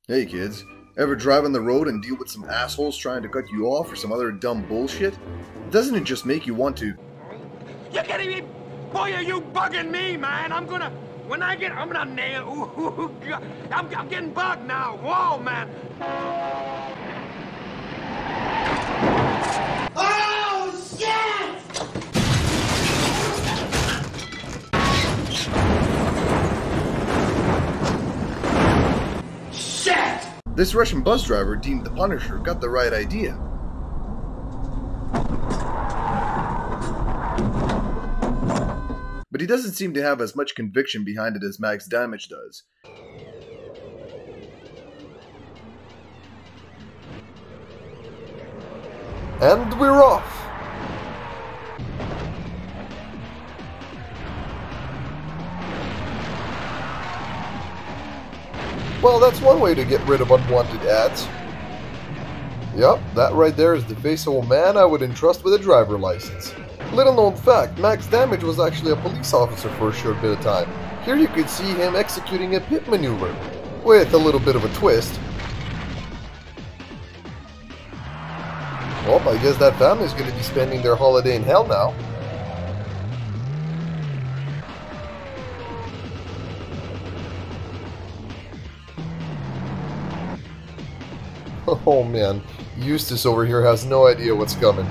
Hey kids, ever drive on the road and deal with some assholes trying to cut you off or some other dumb bullshit? Doesn't it just make you want to... You're kidding me? Boy, are you bugging me, man? I'm gonna nail... Ooh, I'm getting bugged now. Whoa, man. Oh, shit! This Russian bus driver deemed the Punisher got the right idea. But he doesn't seem to have as much conviction behind it as Max Damage does. And we're off! Well, that's one way to get rid of unwanted ads. Yup, that right there is the face of a man I would entrust with a driver license. Little known fact, Max Damage was actually a police officer for a short bit of time. Here you could see him executing a pit maneuver, with a little bit of a twist. Well, I guess that family's going to be spending their holiday in hell now. Oh man, Eustace over here has no idea what's coming.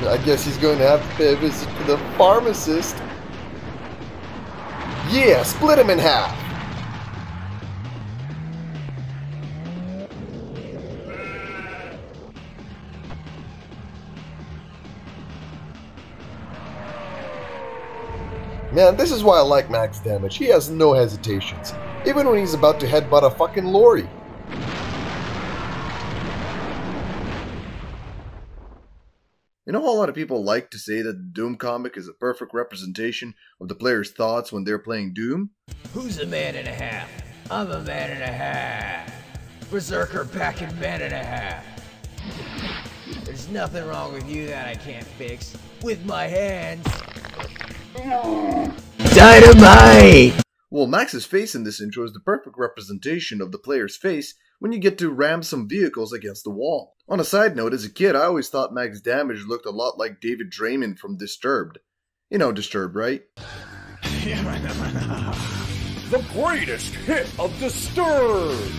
I guess he's going to have to pay a visit to the pharmacist. Yeah, split him in half! Man, this is why I like Max Damage. He has no hesitations. Even when he's about to headbutt a fucking lorry. You know how a lot of people like to say that the Doom comic is a perfect representation of the player's thoughts when they're playing Doom? Who's a man and a half? I'm a man and a half. Berserker packing man and a half. There's nothing wrong with you that I can't fix with my hands. Dynamite! Well, Max's face in this intro is the perfect representation of the player's face when you get to ram some vehicles against the wall. On a side note, as a kid, I always thought Max Damage looked a lot like David Draymond from Disturbed. You know Disturbed, right? The greatest hit of Disturbed!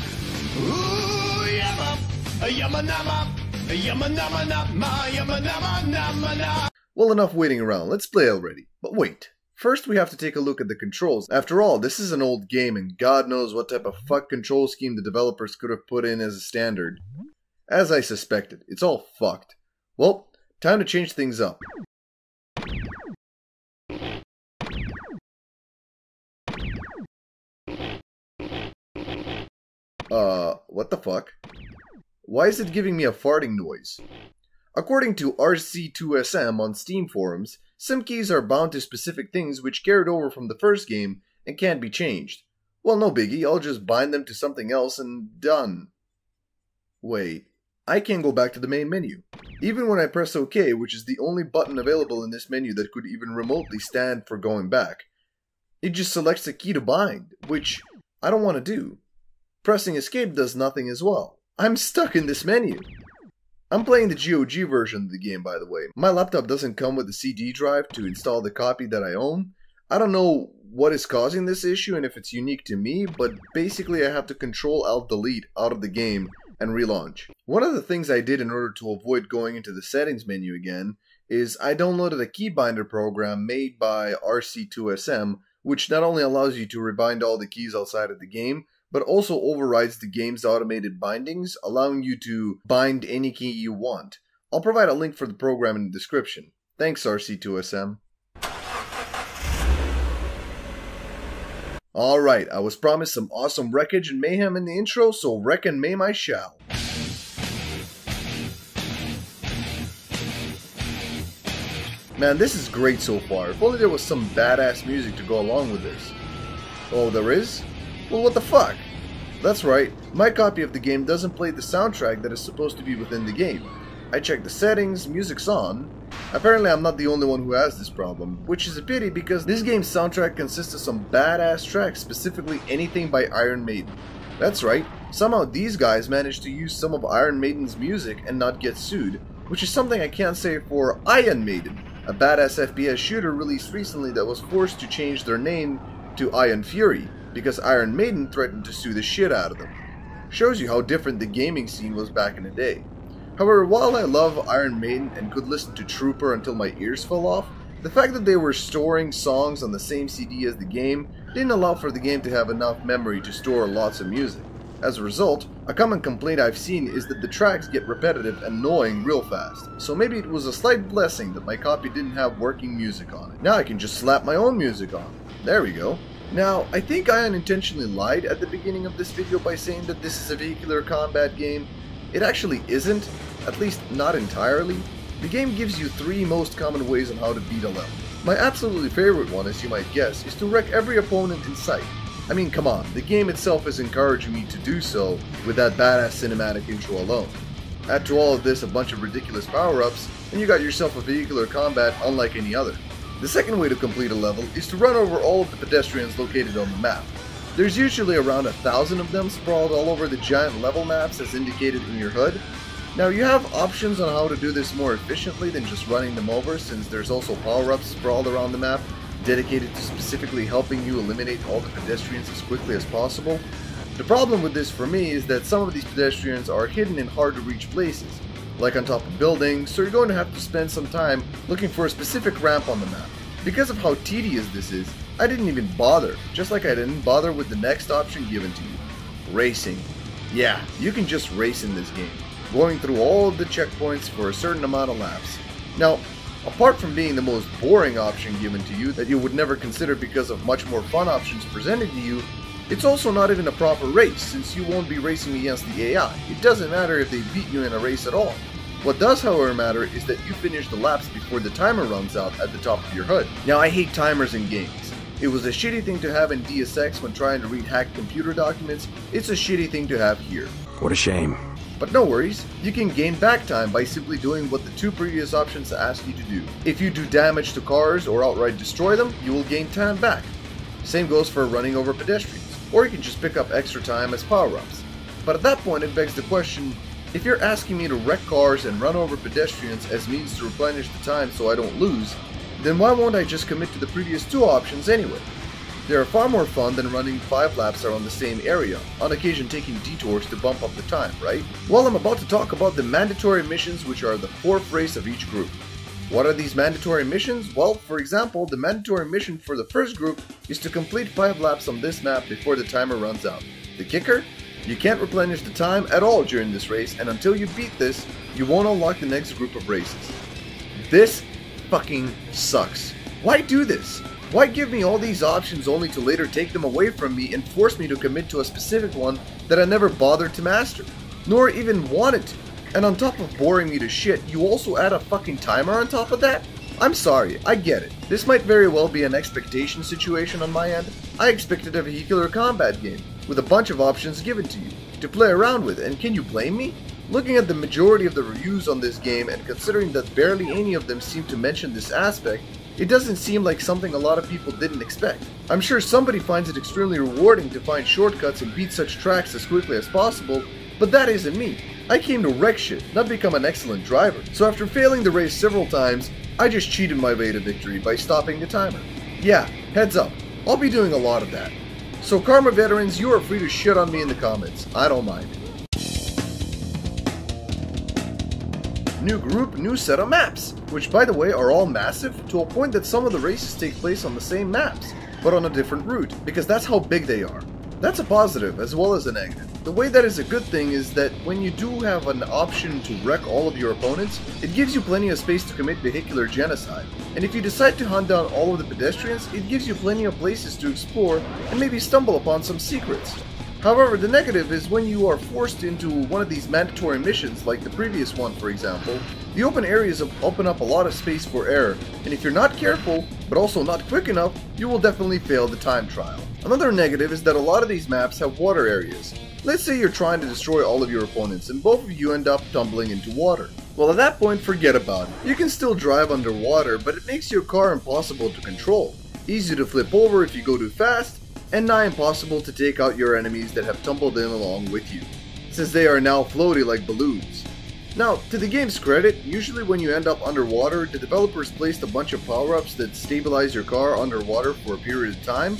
Well, enough waiting around, let's play already. But wait. First, we have to take a look at the controls. After all, this is an old game, and God knows what type of fuck control scheme the developers could have put in as a standard. As I suspected, it's all fucked. Well, time to change things up. What the fuck? Why is it giving me a farting noise? According to RC2SM on Steam forums, some keys are bound to specific things which carried over from the first game and can't be changed. Well, no biggie, I'll just bind them to something else and done. Wait, I can't go back to the main menu. Even when I press OK, which is the only button available in this menu that could even remotely stand for going back, it just selects a key to bind, which I don't want to do. Pressing escape does nothing as well. I'm stuck in this menu. I'm playing the GOG version of the game, by the way. My laptop doesn't come with a CD drive to install the copy that I own. I don't know what is causing this issue and if it's unique to me, but basically I have to Control-Alt-Delete out of the game and relaunch. One of the things I did in order to avoid going into the settings menu again is I downloaded a keybinder program made by RC2SM, which not only allows you to rebind all the keys outside of the game, but also overrides the game's automated bindings, allowing you to bind any key you want. I'll provide a link for the program in the description. Thanks, RC2SM. Alright, I was promised some awesome wreckage and mayhem in the intro, so wreck and maim I shall. Man, this is great so far. If only there was some badass music to go along with this. Oh, there is? Well, what the fuck? That's right, my copy of the game doesn't play the soundtrack that is supposed to be within the game. I checked the settings, music's on, Apparently I'm not the only one who has this problem, which is a pity because this game's soundtrack consists of some badass tracks, specifically anything by Iron Maiden. That's right, somehow these guys managed to use some of Iron Maiden's music and not get sued, which is something I can't say for Iron Maiden, a badass FPS shooter released recently that was forced to change their name to Iron Fury because Iron Maiden threatened to sue the shit out of them. Shows you how different the gaming scene was back in the day. However, while I love Iron Maiden and could listen to Trooper until my ears fell off, the fact that they were storing songs on the same CD as the game didn't allow for the game to have enough memory to store lots of music. As a result, a common complaint I've seen is that the tracks get repetitive and annoying real fast, so maybe it was a slight blessing that my copy didn't have working music on it. Now I can just slap my own music on. There we go. Now, I think I unintentionally lied at the beginning of this video by saying that this is a vehicular combat game. It actually isn't, at least not entirely. The game gives you 3 most common ways on how to beat a level. My absolutely favorite one, as you might guess, is to wreck every opponent in sight. I mean, come on, the game itself is encouraging me to do so with that badass cinematic intro alone. Add to all of this a bunch of ridiculous power-ups, and you got yourself a vehicular combat unlike any other. The second way to complete a level is to run over all of the pedestrians located on the map. There's usually around 1,000 of them sprawled all over the giant level maps as indicated in your HUD. Now you have options on how to do this more efficiently than just running them over, since there's also power-ups sprawled around the map dedicated to specifically helping you eliminate all the pedestrians as quickly as possible. The problem with this for me is that some of these pedestrians are hidden in hard to reach places, like on top of buildings, so you're going to have to spend some time looking for a specific ramp on the map. Because of how tedious this is, I didn't even bother, just like I didn't bother with the next option given to you. Racing. Yeah, you can just race in this game, going through all of the checkpoints for a certain amount of laps. Now, apart from being the most boring option given to you that you would never consider because of much more fun options presented to you, it's also not even a proper race, since you won't be racing against the AI. It doesn't matter if they beat you in a race at all. What does, however, matter is that you finish the laps before the timer runs out at the top of your HUD. Now, I hate timers in games. It was a shitty thing to have in Deus Ex when trying to read hacked computer documents. It's a shitty thing to have here. What a shame. But no worries, you can gain back time by simply doing what the 2 previous options ask you to do. If you do damage to cars or outright destroy them, you will gain time back. Same goes for running over pedestrians, or you can just pick up extra time as power-ups. But at that point it begs the question, if you're asking me to wreck cars and run over pedestrians as means to replenish the time so I don't lose, then why won't I just commit to the previous 2 options anyway? They are far more fun than running 5 laps around the same area, on occasion taking detours to bump up the time, right? Well, I'm about to talk about the mandatory missions, which are the 4th race of each group. What are these mandatory missions? Well, for example, the mandatory mission for the first group is to complete 5 laps on this map before the timer runs out. The kicker? You can't replenish the time at all during this race, and until you beat this, you won't unlock the next group of races. This fucking sucks. Why do this? Why give me all these options only to later take them away from me and force me to commit to a specific one that I never bothered to master, nor even wanted to? And on top of boring me to shit, you also add a fucking timer on top of that? I'm sorry, I get it. This might very well be an expectation situation on my end. I expected a vehicular combat game, with a bunch of options given to you, to play around with, and can you blame me? Looking at the majority of the reviews on this game and considering that barely any of them seem to mention this aspect, it doesn't seem like something a lot of people didn't expect. I'm sure somebody finds it extremely rewarding to find shortcuts and beat such tracks as quickly as possible, but that isn't me. I came to wreck shit, not become an excellent driver. So after failing the race several times, I just cheated my way to victory by stopping the timer. Yeah, heads up, I'll be doing a lot of that. So Karma veterans, you are free to shit on me in the comments. I don't mind. New group, new set of maps, which by the way are all massive to a point that some of the races take place on the same maps, but on a different route, because that's how big they are. That's a positive as well as a negative. The way that is a good thing is that when you do have an option to wreck all of your opponents, it gives you plenty of space to commit vehicular genocide. And if you decide to hunt down all of the pedestrians, it gives you plenty of places to explore and maybe stumble upon some secrets. However, the negative is when you are forced into one of these mandatory missions, like the previous one for example, the open areas open up a lot of space for error, and if you're not careful, but also not quick enough, you will definitely fail the time trial. Another negative is that a lot of these maps have water areas. Let's say you're trying to destroy all of your opponents and both of you end up tumbling into water. Well, at that point, forget about it. You can still drive underwater, but it makes your car impossible to control, easy to flip over if you go too fast, and nigh impossible to take out your enemies that have tumbled in along with you, since they are now floaty like balloons. Now, to the game's credit, usually when you end up underwater, the developers placed a bunch of power-ups that stabilize your car underwater for a period of time.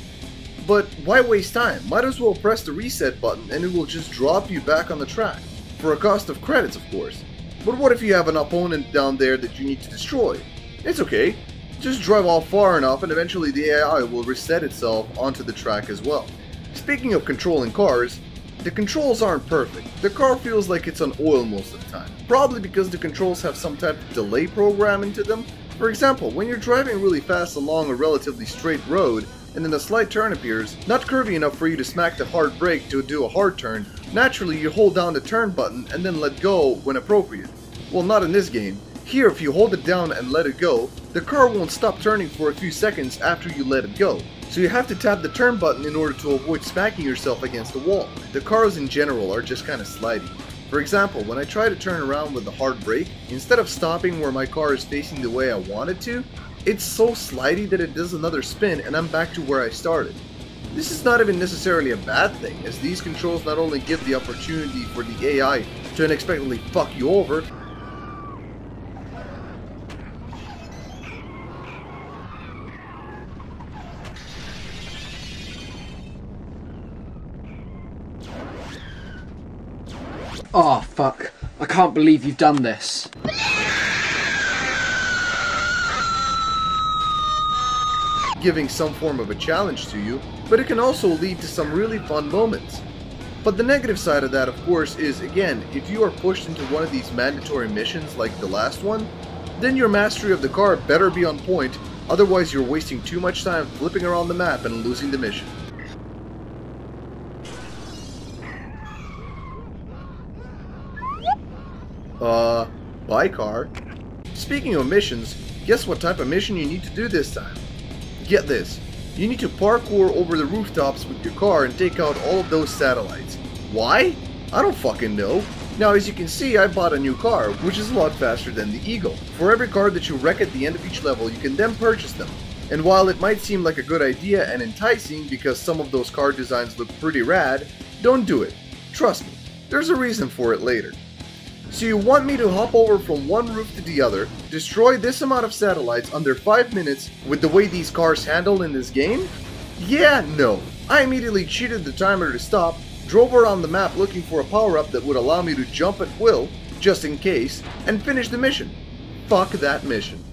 But why waste time? Might as well press the reset button and it will just drop you back on the track. For a cost of credits, of course. But what if you have an opponent down there that you need to destroy? It's okay. Just drive off far enough and eventually the AI will reset itself onto the track as well. Speaking of controlling cars, the controls aren't perfect. The car feels like it's on oil most of the time. Probably because the controls have some type of delay program into them. For example, when you're driving really fast along a relatively straight road, and then a slight turn appears, not curvy enough for you to smack the hard brake to do a hard turn, naturally you hold down the turn button and then let go when appropriate. Well, not in this game. Here, if you hold it down and let it go, the car won't stop turning for a few seconds after you let it go. So you have to tap the turn button in order to avoid smacking yourself against the wall. The cars in general are just kinda slidey. For example, when I try to turn around with the hard brake, instead of stopping where my car is facing the way I want it to, it's so slidey that it does another spin and I'm back to where I started. This is not even necessarily a bad thing, as these controls not only give the opportunity for the AI to unexpectedly fuck you over, Oh fuck, I can't believe you've done this. giving some form of a challenge to you, but it can also lead to some really fun moments. But the negative side of that, of course, is again, if you are pushed into one of these mandatory missions like the last one, then your mastery of the car better be on point, otherwise you're wasting too much time flipping around the map and losing the mission. Bye car. Speaking of missions, guess what type of mission you need to do this time? Get this, you need to parkour over the rooftops with your car and take out all of those satellites. Why? I don't fucking know. Now as you can see, I bought a new car, which is a lot faster than the Eagle. For every car that you wreck at the end of each level, you can then purchase them. And while it might seem like a good idea and enticing because some of those car designs look pretty rad, don't do it. Trust me, there's a reason for it later. So you want me to hop over from one roof to the other, destroy this amount of satellites under 5 minutes with the way these cars handle in this game? Yeah, no. I immediately cheated the timer to stop, drove around the map looking for a power-up that would allow me to jump at will, just in case, and finish the mission. Fuck that mission.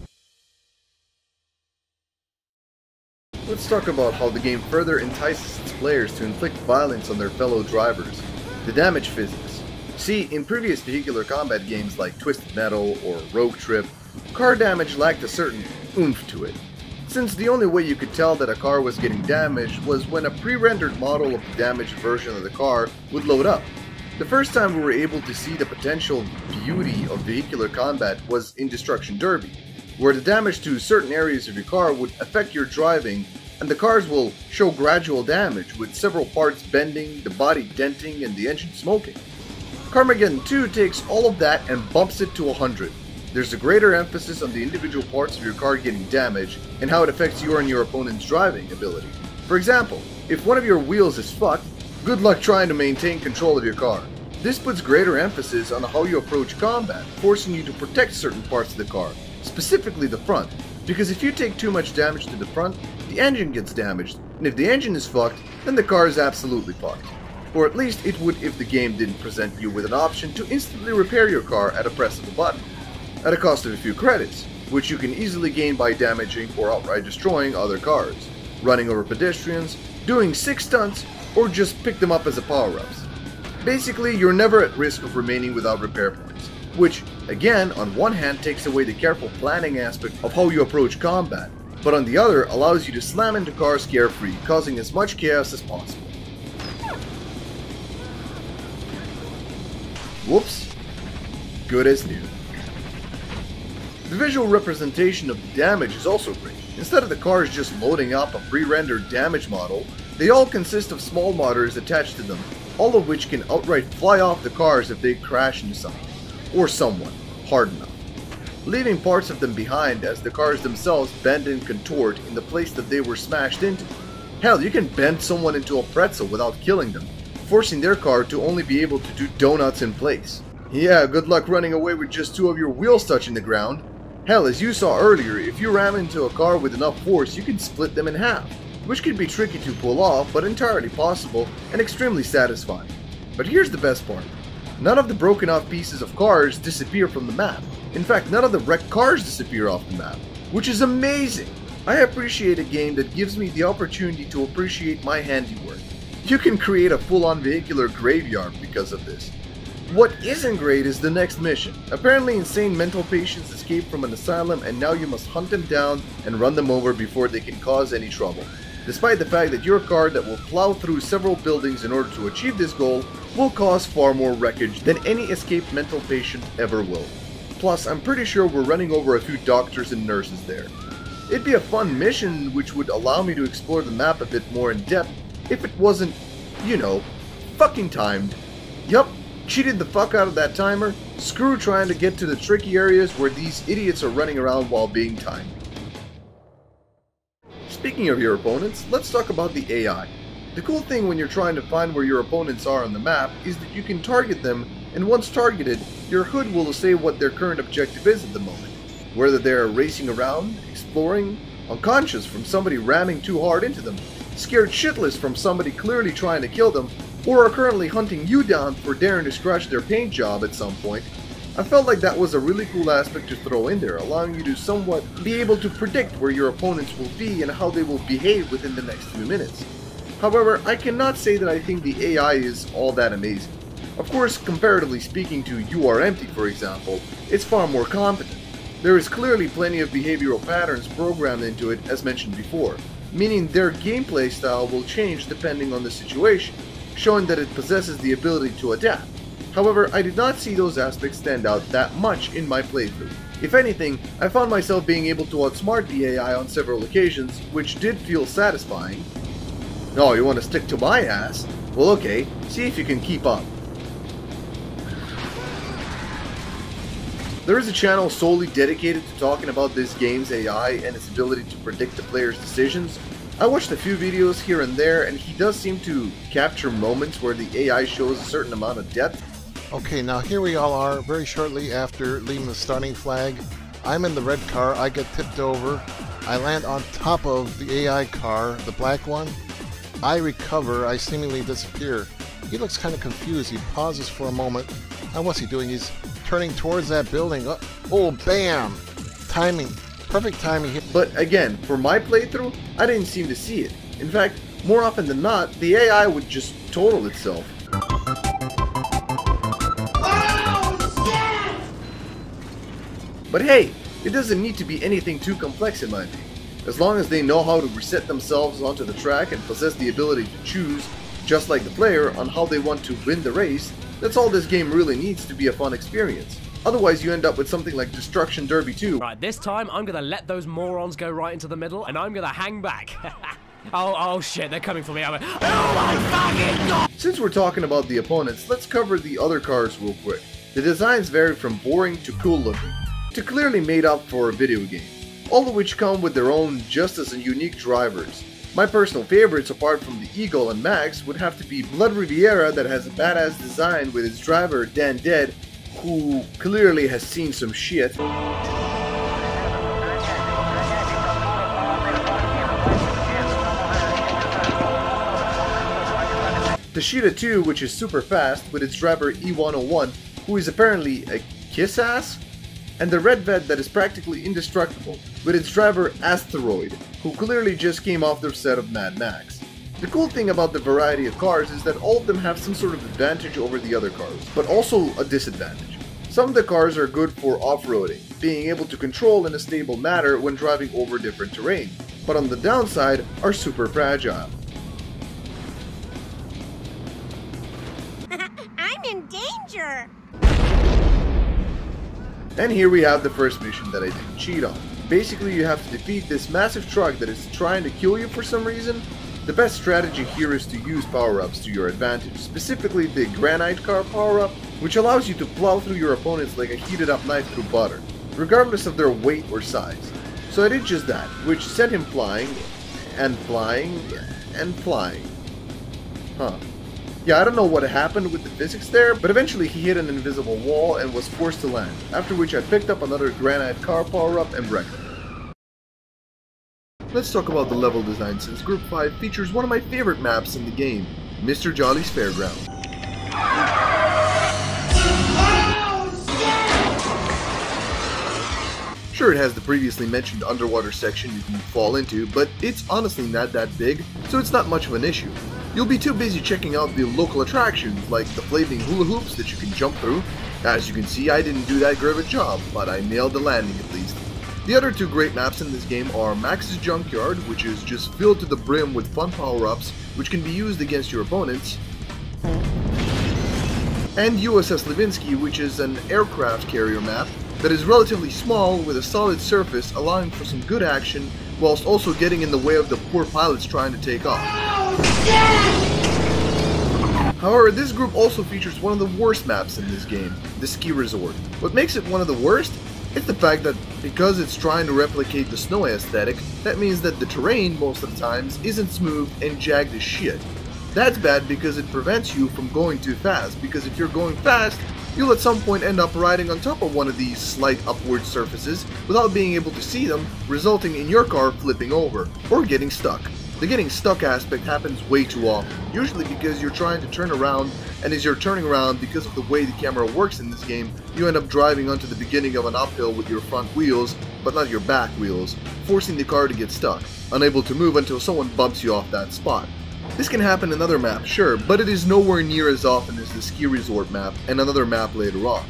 Let's talk about how the game further entices its players to inflict violence on their fellow drivers. The damage physics. See, in previous vehicular combat games like Twisted Metal or Rogue Trip, car damage lacked a certain oomph to it, since the only way you could tell that a car was getting damaged was when a pre-rendered model of the damaged version of the car would load up. The first time we were able to see the potential beauty of vehicular combat was in Destruction Derby, where the damage to certain areas of your car would affect your driving, and the cars will show gradual damage with several parts bending, the body denting, and the engine smoking. Carmageddon 2 takes all of that and bumps it to 100. There's a greater emphasis on the individual parts of your car getting damaged and how it affects your and your opponent's driving ability. For example, if one of your wheels is fucked, good luck trying to maintain control of your car. This puts greater emphasis on how you approach combat, forcing you to protect certain parts of the car, specifically the front, because if you take too much damage to the front, the engine gets damaged, and if the engine is fucked, then the car is absolutely fucked. Or at least it would if the game didn't present you with an option to instantly repair your car at a press of a button, at a cost of a few credits, which you can easily gain by damaging or outright destroying other cars, running over pedestrians, doing 6 stunts, or just pick them up as a power-ups. Basically, you're never at risk of remaining without repair points, which, again, on one hand takes away the careful planning aspect of how you approach combat, but on the other allows you to slam into cars carefree, causing as much chaos as possible. Whoops. Good as new. The visual representation of the damage is also great. Instead of the cars just loading up a pre-rendered damage model, they all consist of small modders attached to them, all of which can outright fly off the cars if they crash into something, or someone. hard enough, leaving parts of them behind as the cars themselves bend and contort in the place that they were smashed into. Hell, you can bend someone into a pretzel without killing them, forcing their car to only be able to do donuts in place. Yeah, good luck running away with just 2 of your wheels touching the ground. Hell, as you saw earlier, if you ram into a car with enough force, you can split them in half, which can be tricky to pull off, but entirely possible and extremely satisfying. But here's the best part. None of the broken off pieces of cars disappear from the map. In fact, none of the wrecked cars disappear off the map, which is amazing. I appreciate a game that gives me the opportunity to appreciate my handiwork. You can create a full-on vehicular graveyard because of this. What isn't great is the next mission. Apparently insane mental patients escaped from an asylum and now you must hunt them down and run them over before they can cause any trouble. Despite the fact that your car that will plow through several buildings in order to achieve this goal will cause far more wreckage than any escaped mental patient ever will. Plus, I'm pretty sure we're running over a few doctors and nurses there. It'd be a fun mission which would allow me to explore the map a bit more in depth if it wasn't, you know, fucking timed. Yup, cheated the fuck out of that timer. Screw trying to get to the tricky areas where these idiots are running around while being timed. Speaking of your opponents, let's talk about the AI. The cool thing when you're trying to find where your opponents are on the map is that you can target them, and once targeted, your HUD will say what their current objective is at the moment. Whether they're racing around, exploring, unconscious from somebody ramming too hard into them, scared shitless from somebody clearly trying to kill them, or are currently hunting you down for daring to scratch their paint job at some point. I felt like that was a really cool aspect to throw in there, allowing you to somewhat be able to predict where your opponents will be and how they will behave within the next few minutes. However, I cannot say that I think the AI is all that amazing. Of course, comparatively speaking to You Are Empty, for example, it's far more competent. There is clearly plenty of behavioral patterns programmed into it, as mentioned before, meaning their gameplay style will change depending on the situation, showing that it possesses the ability to adapt. However, I did not see those aspects stand out that much in my playthrough. If anything, I found myself being able to outsmart the AI on several occasions, which did feel satisfying. Oh, you want to stick to my ass? Well, okay, see if you can keep up. There is a channel solely dedicated to talking about this game's AI and its ability to predict the player's decisions. I watched a few videos here and there, and he does seem to capture moments where the AI shows a certain amount of depth. Okay, now here we all are, very shortly after leaving the starting flag. I'm in the red car, I get tipped over. I land on top of the AI car, the black one. I recover, I seemingly disappear. He looks kind of confused, he pauses for a moment. Now what's he doing? He's turning towards that building. Oh, bam! Timing. Perfect timing. But again, for my playthrough, I didn't seem to see it. In fact, more often than not, the AI would just total itself. But hey, it doesn't need to be anything too complex in my opinion. As long as they know how to reset themselves onto the track and possess the ability to choose, just like the player, on how they want to win the race, that's all this game really needs to be a fun experience. Otherwise you end up with something like Destruction Derby 2. Right, this time I'm gonna let those morons go right into the middle and I'm gonna hang back. oh shit, they're coming for me. Oh my fucking god! Since we're talking about the opponents, let's cover the other cars real quick. The designs vary from boring to cool looking, to clearly made up for a video game, all of which come with their own just as unique drivers. My personal favorites apart from the Eagle and Max would have to be Blood Riviera, that has a badass design with its driver Dan Dead, who clearly has seen some shit. Tashida 2, which is super fast with its driver E101, who is apparently a kiss-ass. And the Red Vet that is practically indestructible, with its driver Asteroid, who clearly just came off their set of Mad Max. The cool thing about the variety of cars is that all of them have some sort of advantage over the other cars, but also a disadvantage. Some of the cars are good for off-roading, being able to control in a stable manner when driving over different terrain, but on the downside are super fragile. I'm in danger! And here we have the first mission that I didn't cheat on. Basically you have to defeat this massive truck that is trying to kill you for some reason, The best strategy here is to use power-ups to your advantage, specifically the Granite Car power-up, which allows you to plow through your opponents like a heated up knife through butter, regardless of their weight or size. So I did just that, which sent him flying, and flying, and flying. Huh. Yeah, I don't know what happened with the physics there, but eventually he hit an invisible wall and was forced to land, after which I picked up another Granite Car power-up and wrecked him. Let's talk about the level design, since Group 5 features one of my favorite maps in the game, Mr. Jolly's Fairground. Sure, it has the previously mentioned underwater section you can fall into, but it's honestly not that big, so it's not much of an issue. You'll be too busy checking out the local attractions, like the flaming hula hoops that you can jump through. As you can see, I didn't do that great of a job, but I nailed the landing at least. The other two great maps in this game are Max's Junkyard, which is just filled to the brim with fun power-ups, which can be used against your opponents, and USS Levinsky, which is an aircraft carrier map that is relatively small with a solid surface, allowing for some good action, whilst also getting in the way of the poor pilots trying to take off. However, this group also features one of the worst maps in this game, the Ski Resort. What makes it one of the worst? It's the fact that because it's trying to replicate the snow aesthetic, that means that the terrain most of the times isn't smooth and jagged as shit. That's bad because it prevents you from going too fast, because if you're going fast, you'll at some point end up riding on top of one of these slight upward surfaces without being able to see them, resulting in your car flipping over, or getting stuck. The getting stuck aspect happens way too often, usually because you're trying to turn around, and as you're turning around, because of the way the camera works in this game, you end up driving onto the beginning of an uphill with your front wheels, but not your back wheels, forcing the car to get stuck, unable to move until someone bumps you off that spot. This can happen in other maps, sure, but it is nowhere near as often as the Ski Resort map and another map later on.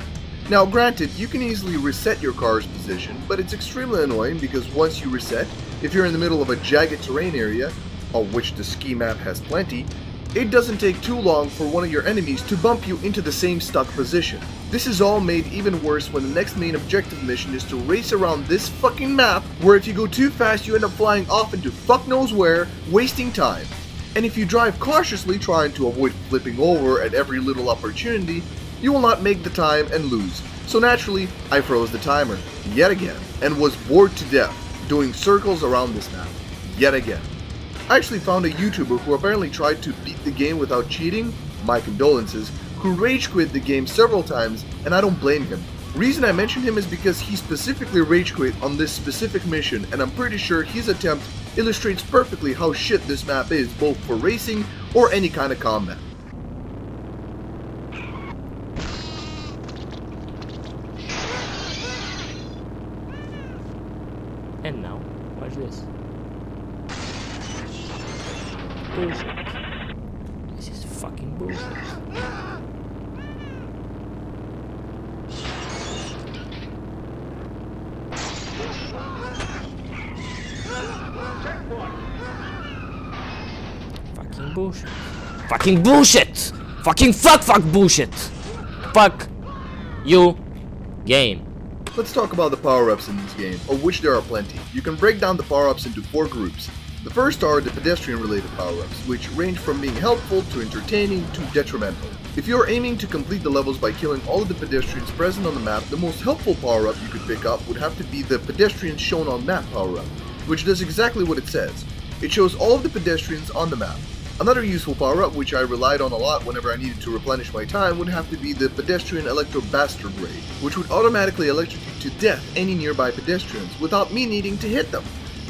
Now granted, you can easily reset your car's position, but it's extremely annoying because once you reset, if you're in the middle of a jagged terrain area, of which the ski map has plenty, it doesn't take too long for one of your enemies to bump you into the same stuck position. This is all made even worse when the next main objective mission is to race around this fucking map, where if you go too fast you end up flying off into fuck knows where, wasting time. And if you drive cautiously, trying to avoid flipping over at every little opportunity, you will not make the time and lose. So naturally, I froze the timer, yet again, and was bored to death, doing circles around this map, yet again. I actually found a YouTuber who apparently tried to beat the game without cheating, my condolences, who rage quit the game several times, and I don't blame him. Reason I mention him is because he specifically rage quit on this specific mission, and I'm pretty sure his attempt illustrates perfectly how shit this map is, both for racing or any kind of combat. And now, watch this. Bullshit. This is fucking bullshit. Fucking bullshit. Fucking bullshit! Fucking fuck bullshit! Fuck you, game. Let's talk about the power-ups in this game, of which there are plenty. You can break down the power-ups into 4 groups. The first are the pedestrian-related power-ups, which range from being helpful to entertaining to detrimental. If you are aiming to complete the levels by killing all of the pedestrians present on the map, the most helpful power-up you could pick up would have to be the pedestrians shown on map power-up, which does exactly what it says. It shows all of the pedestrians on the map. Another useful power-up, which I relied on a lot whenever I needed to replenish my time, would have to be the pedestrian electro-blaster ray, which would automatically electrocute to death any nearby pedestrians without me needing to hit them.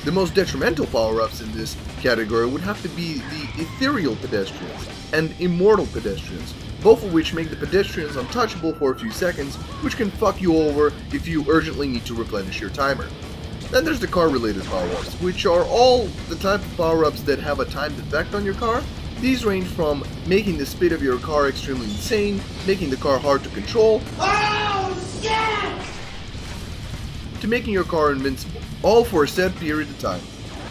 The most detrimental power-ups in this category would have to be the ethereal pedestrians and immortal pedestrians, both of which make the pedestrians untouchable for a few seconds, which can fuck you over if you urgently need to replenish your timer. Then there's the car-related power-ups, which are all the type of power-ups that have a timed effect on your car. These range from making the speed of your car extremely insane, making the car hard to control, to making your car invincible, all for a set period of time.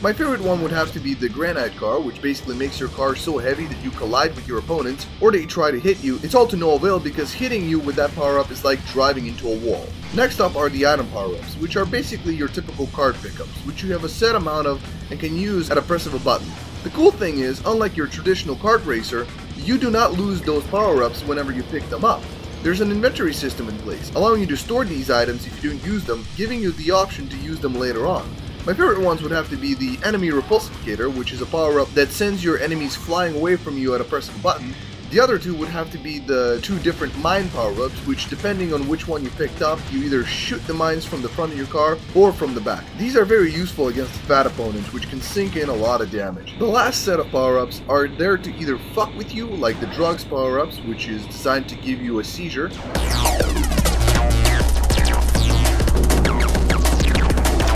My favorite one would have to be the Granite Car, which basically makes your car so heavy that you collide with your opponents, or they try to hit you. It's all to no avail because hitting you with that power-up is like driving into a wall. Next up are the item power-ups, which are basically your typical card pickups, which you have a set amount of and can use at a press of a button. The cool thing is, unlike your traditional kart racer, you do not lose those power-ups whenever you pick them up. There's an inventory system in place, allowing you to store these items if you don't use them, giving you the option to use them later on. My favorite ones would have to be the enemy repulsificator, which is a power-up that sends your enemies flying away from you at a press of a button. The other two would have to be the two different mine power-ups, which depending on which one you picked up, you either shoot the mines from the front of your car or from the back. These are very useful against fat opponents, which can sink in a lot of damage. The last set of power-ups are there to either fuck with you, like the drugs power-ups, which is designed to give you a seizure,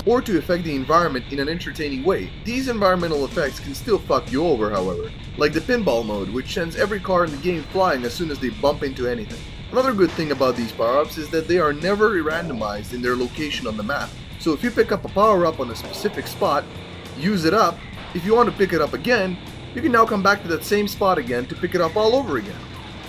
or to affect the environment in an entertaining way. These environmental effects can still fuck you over, however, like the pinball mode, which sends every car in the game flying as soon as they bump into anything. Another good thing about these power-ups is that they are never randomized in their location on the map, so if you pick up a power-up on a specific spot, use it up, if you want to pick it up again, you can now come back to that same spot again to pick it up all over again.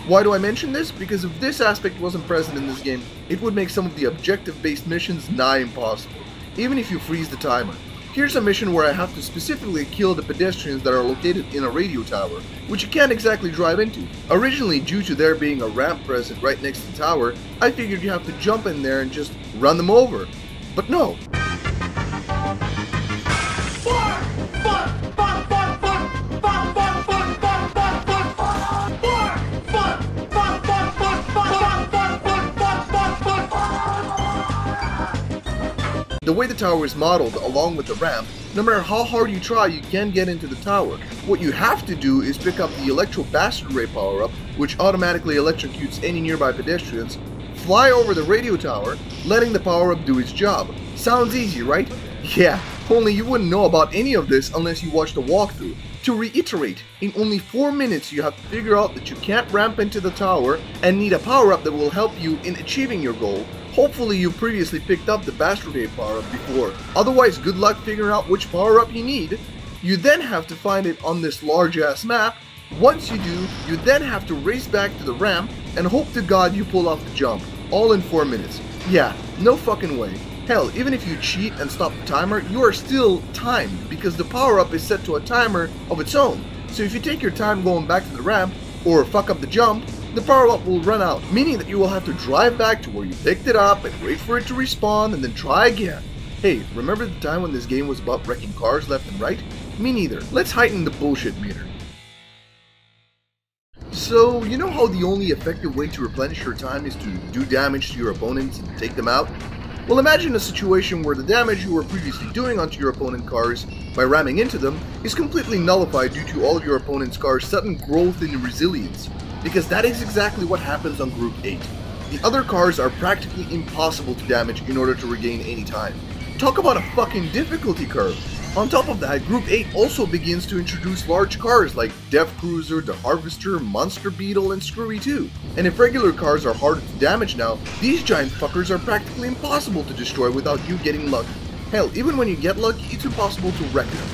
Why do I mention this? Because if this aspect wasn't present in this game, it would make some of the objective-based missions nigh impossible, even if you freeze the timer. Here's a mission where I have to specifically kill the pedestrians that are located in a radio tower, which you can't exactly drive into. Originally, due to there being a ramp present right next to the tower, I figured you have to jump in there and just run them over. But no. The way the tower is modeled, along with the ramp, no matter how hard you try, you can't get into the tower. What you have to do is pick up the Electro Bastard Ray power-up, which automatically electrocutes any nearby pedestrians, fly over the radio tower, letting the power-up do its job. Sounds easy, right? Yeah, only you wouldn't know about any of this unless you watched the walkthrough. To reiterate, in only 4 minutes you have to figure out that you can't ramp into the tower and need a power-up that will help you in achieving your goal. Hopefully you previously picked up the Bastard Ray power-up before. Otherwise, good luck figuring out which power-up you need. You then have to find it on this large-ass map. Once you do, you then have to race back to the ramp and hope to God you pull off the jump. All in 4 minutes. Yeah, no fucking way. Hell, even if you cheat and stop the timer, you are still timed because the power-up is set to a timer of its own. So if you take your time going back to the ramp, or fuck up the jump, the power-up will run out, meaning that you will have to drive back to where you picked it up and wait for it to respawn and then try again. Hey, remember the time when this game was about wrecking cars left and right? Me neither. Let's heighten the bullshit meter. So, you know how the only effective way to replenish your time is to do damage to your opponents and take them out? Well, imagine a situation where the damage you were previously doing onto your opponent cars by ramming into them is completely nullified due to all of your opponent's cars' sudden growth in resilience. Because that is exactly what happens on Group 8. The other cars are practically impossible to damage in order to regain any time. Talk about a fucking difficulty curve. On top of that, Group 8 also begins to introduce large cars like Death Cruiser, the Harvester, Monster Beetle, and Screwy 2. And if regular cars are harder to damage now, these giant fuckers are practically impossible to destroy without you getting lucky. Hell, even when you get lucky, it's impossible to wreck them.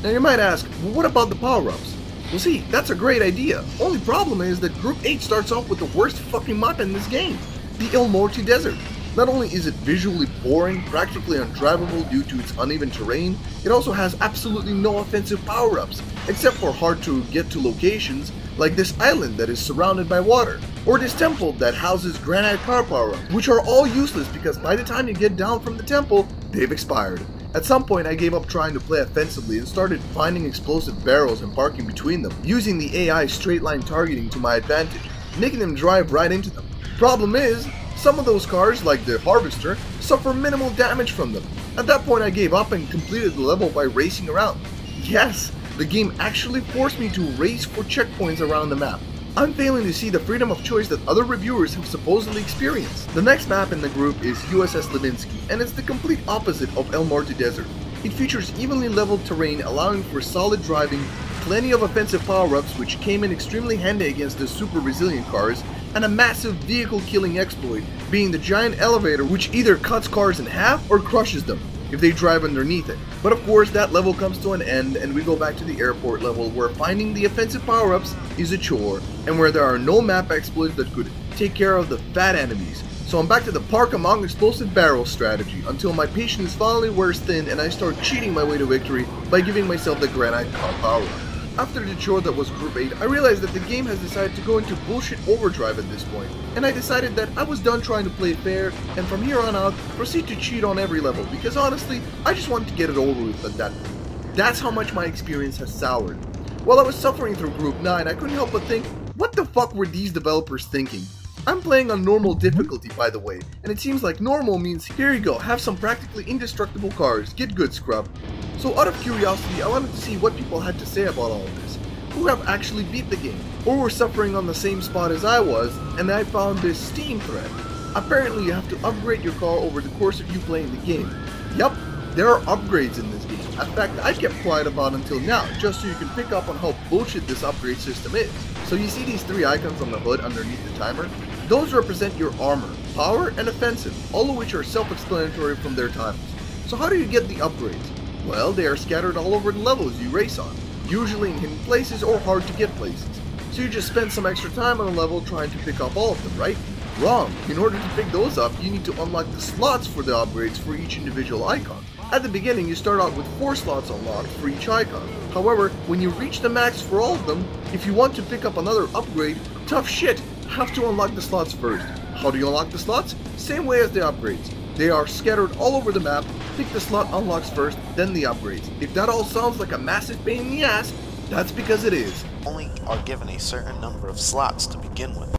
Now you might ask, well, what about the power-ups? Well see, that's a great idea. Only problem is that Group 8 starts off with the worst fucking map in this game, the El Morte Desert. Not only is it visually boring, practically undrivable due to its uneven terrain, it also has absolutely no offensive power-ups, except for hard to get to locations like this island that is surrounded by water, or this temple that houses granite car power-ups, which are all useless because by the time you get down from the temple, they've expired. At some point I gave up trying to play offensively and started finding explosive barrels and parking between them, using the AI straight line targeting to my advantage, making them drive right into them. Problem is, some of those cars, like the Harvester, suffer minimal damage from them. At that point I gave up and completed the level by racing around. Yes, the game actually forced me to race for checkpoints around the map. I'm failing to see the freedom of choice that other reviewers have supposedly experienced. The next map in the group is USS Levinsky, and it's the complete opposite of El Morte Desert. It features evenly leveled terrain allowing for solid driving, plenty of offensive power-ups which came in extremely handy against the super resilient cars, and a massive vehicle killing exploit, being the giant elevator which either cuts cars in half or crushes them if they drive underneath it. But of course that level comes to an end and we go back to the airport level where finding the offensive power-ups is a chore, and where there are no map exploits that could take care of the fat enemies, So I'm back to the park among explosive barrels strategy until my patience finally wears thin and I start cheating my way to victory by giving myself the granite car power up. After the chore that was Group 8, I realized that the game has decided to go into bullshit overdrive at this point, and I decided that I was done trying to play fair, and from here on out, proceed to cheat on every level, because honestly, I just wanted to get it over with at that point. That's how much my experience has soured. While I was suffering through Group 9, I couldn't help but think, what the fuck were these developers thinking? I'm playing on normal difficulty, by the way, and it seems like normal means here you go, have some practically indestructible cars, get good scrub. So out of curiosity, I wanted to see what people had to say about all of this, who have actually beat the game, or were suffering on the same spot as I was, and I found this Steam thread. Apparently you have to upgrade your car over the course of you playing the game. Yup, there are upgrades in this game, a fact I kept quiet about until now, just so you can pick up on how bullshit this upgrade system is. So you see these three icons on the hood underneath the timer? Those represent your armor, power, and offensive, all of which are self-explanatory from their titles. So how do you get the upgrades? Well, they are scattered all over the levels you race on, usually in hidden places or hard to get places. So you just spend some extra time on a level trying to pick up all of them, right? Wrong. In order to pick those up, you need to unlock the slots for the upgrades for each individual icon. At the beginning, you start out with 4 slots unlocked for each icon. However, when you reach the max for all of them, if you want to pick up another upgrade, tough shit, have to unlock the slots first. How do you unlock the slots? Same way as the upgrades. They are scattered all over the map, pick the slot unlocks first, then the upgrades. If that all sounds like a massive pain in the ass, that's because it is. Only are given a certain number of slots to begin with.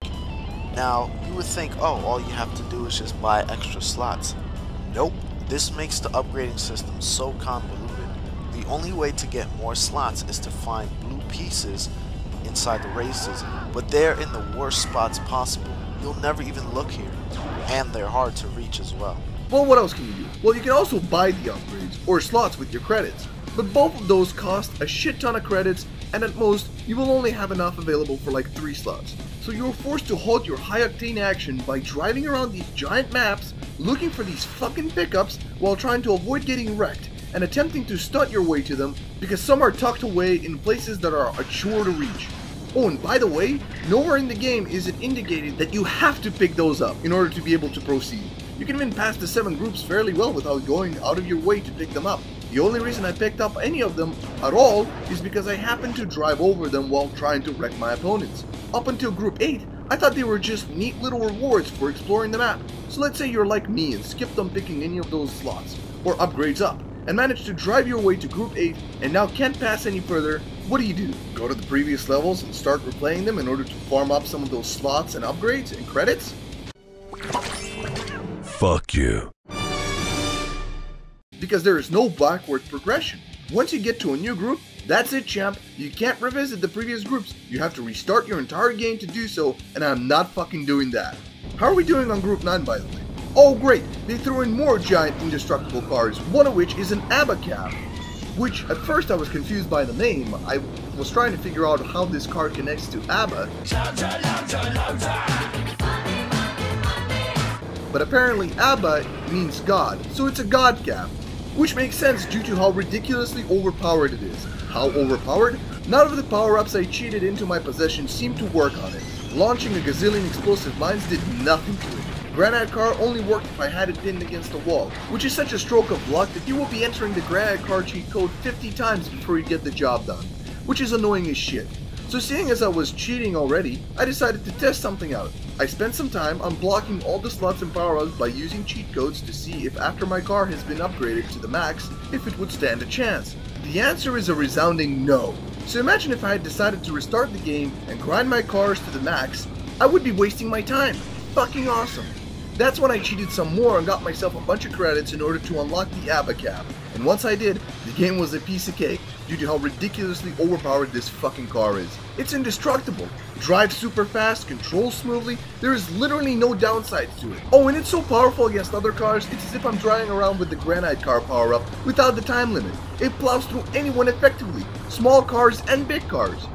Now, you would think, oh, all you have to do is just buy extra slots. Nope. This makes the upgrading system so convoluted. The only way to get more slots is to find blue pieces inside the races, but they're in the worst spots possible. You'll never even look here, and they're hard to reach as well. Well, what else can you do? Well, you can also buy the upgrades, or slots with your credits, but both of those cost a shit ton of credits, and at most, you will only have enough available for like 3 slots. So you're forced to halt your high-octane action by driving around these giant maps, looking for these fucking pickups while trying to avoid getting wrecked, and attempting to stunt your way to them because some are tucked away in places that are a chore to reach. Oh, and by the way, nowhere in the game is it indicated that you have to pick those up in order to be able to proceed. You can even pass the 7 groups fairly well without going out of your way to pick them up. The only reason I picked up any of them at all is because I happened to drive over them while trying to wreck my opponents. Up until Group 8, I thought they were just neat little rewards for exploring the map. So let's say you're like me and skipped on picking any of those slots, or upgrades up, and managed to drive your way to Group 8 and now can't pass any further. What do? Go to the previous levels and start replaying them in order to farm up some of those slots and upgrades and credits? Fuck you. Because there is no backward progression. Once you get to a new group, that's it, champ. You can't revisit the previous groups. You have to restart your entire game to do so, and I'm not fucking doing that. How are we doing on Group 9, by the way? Oh great, they threw in more giant indestructible cars, one of which is an ABBA cab. Which, at first I was confused by the name. I was trying to figure out how this car connects to ABBA. But apparently ABBA means God, so it's a God cab. Which makes sense due to how ridiculously overpowered it is. How overpowered? None of the power-ups I cheated into my possession seemed to work on it. Launching a gazillion explosive mines did nothing to it. Granite car only worked if I had it pinned against a wall, which is such a stroke of luck that you will be entering the Granite car cheat code 50 times before you get the job done, which is annoying as shit. So seeing as I was cheating already, I decided to test something out. I spent some time unblocking all the slots and power-ups by using cheat codes to see if after my car has been upgraded to the max, if it would stand a chance. The answer is a resounding no. So imagine if I had decided to restart the game and grind my cars to the max, I would be wasting my time. Fucking awesome. That's when I cheated some more and got myself a bunch of credits in order to unlock the ABBA cab. And once I did, the game was a piece of cake due to how ridiculously overpowered this fucking car is. It's indestructible. Drives super fast, controls smoothly, there is literally no downsides to it. Oh, and it's so powerful against other cars, it's as if I'm driving around with the Granite car power-up without the time limit. It plows through anyone effectively, small cars and big cars.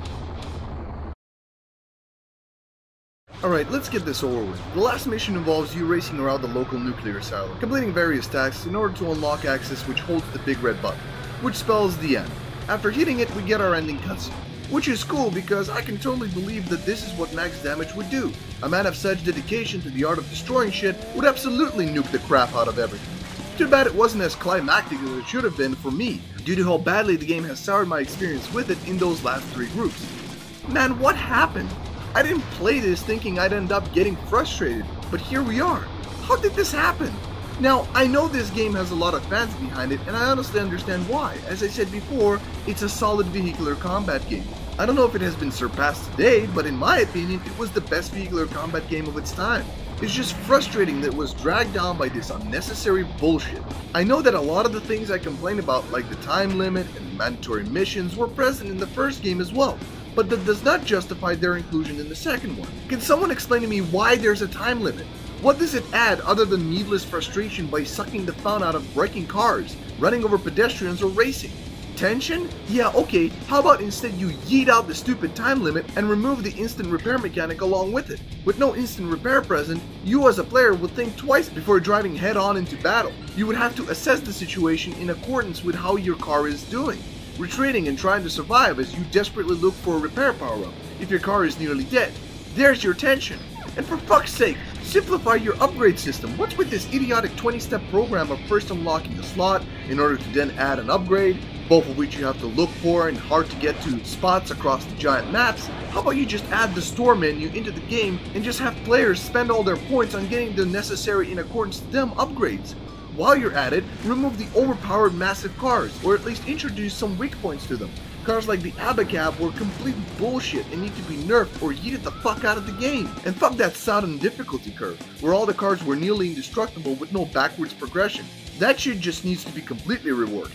Alright, let's get this over with. The last mission involves you racing around the local nuclear asylum, completing various tasks in order to unlock access which holds the big red button, which spells the end. After hitting it, we get our ending cutscene. which is cool because I can totally believe that this is what max damage would do. A man of such dedication to the art of destroying shit would absolutely nuke the crap out of everything. Too bad it wasn't as climactic as it should have been for me, due to how badly the game has soured my experience with it in those last 3 groups. Man, what happened? I didn't play this thinking I'd end up getting frustrated, but here we are. How did this happen? Now, I know this game has a lot of fans behind it, and I honestly understand why. As I said before, it's a solid vehicular combat game. I don't know if it has been surpassed today, but in my opinion, it was the best vehicular combat game of its time. It's just frustrating that it was dragged down by this unnecessary bullshit. I know that a lot of the things I complain about, like the time limit and mandatory missions, were present in the first game as well, but that does not justify their inclusion in the second one. Can someone explain to me why there's a time limit? What does it add other than needless frustration by sucking the fun out of breaking cars, running over pedestrians, or racing? Tension? Yeah, okay, how about instead you yeet out the stupid time limit and remove the instant repair mechanic along with it? With no instant repair present, you as a player would think twice before driving head on into battle. You would have to assess the situation in accordance with how your car is doing, retreating and trying to survive as you desperately look for a repair power-up if your car is nearly dead. There's your tension. And for fuck's sake, simplify your upgrade system. What's with this idiotic 20-step program of first unlocking a slot in order to then add an upgrade, both of which you have to look for and hard to get to spots across the giant maps? How about you just add the store menu into the game and just have players spend all their points on getting the necessary in accordance to them upgrades? While you're at it, remove the overpowered massive cars, or at least introduce some weak points to them. Cars like the Abacab were complete bullshit and need to be nerfed or yeeted the fuck out of the game. And fuck that sound and difficulty curve, where all the cars were nearly indestructible with no backwards progression. That shit just needs to be completely reworked.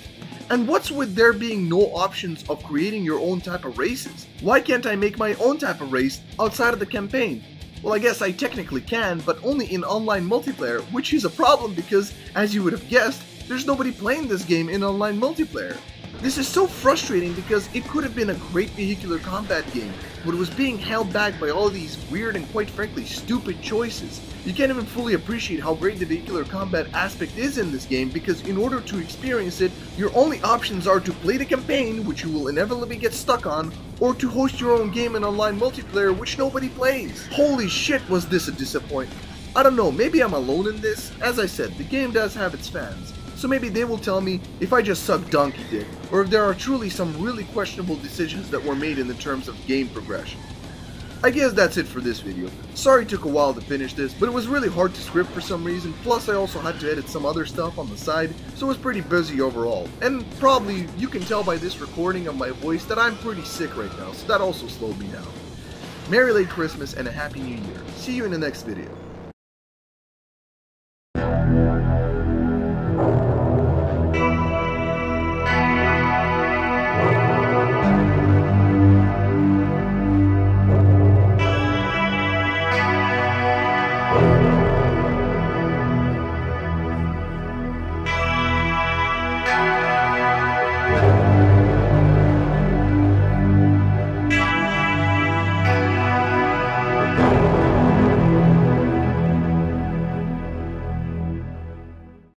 And what's with there being no options of creating your own type of races? Why can't I make my own type of race outside of the campaign? Well, I guess I technically can, but only in online multiplayer, which is a problem because, as you would have guessed, there's nobody playing this game in online multiplayer. This is so frustrating because it could have been a great vehicular combat game, but it was being held back by all these weird and quite frankly stupid choices. You can't even fully appreciate how great the vehicular combat aspect is in this game because in order to experience it, your only options are to play the campaign, which you will inevitably get stuck on, or to host your own game in online multiplayer, which nobody plays. Holy shit, was this a disappointment. I don't know, maybe I'm alone in this. As I said, the game does have its fans. So maybe they will tell me if I just suck donkey dick, or if there are truly some really questionable decisions that were made in the terms of game progression. I guess that's it for this video. Sorry it took a while to finish this, but it was really hard to script for some reason, plus I also had to edit some other stuff on the side, so it was pretty busy overall. And probably you can tell by this recording of my voice that I'm pretty sick right now, so that also slowed me down. Merry late Christmas and a Happy New Year. See you in the next video.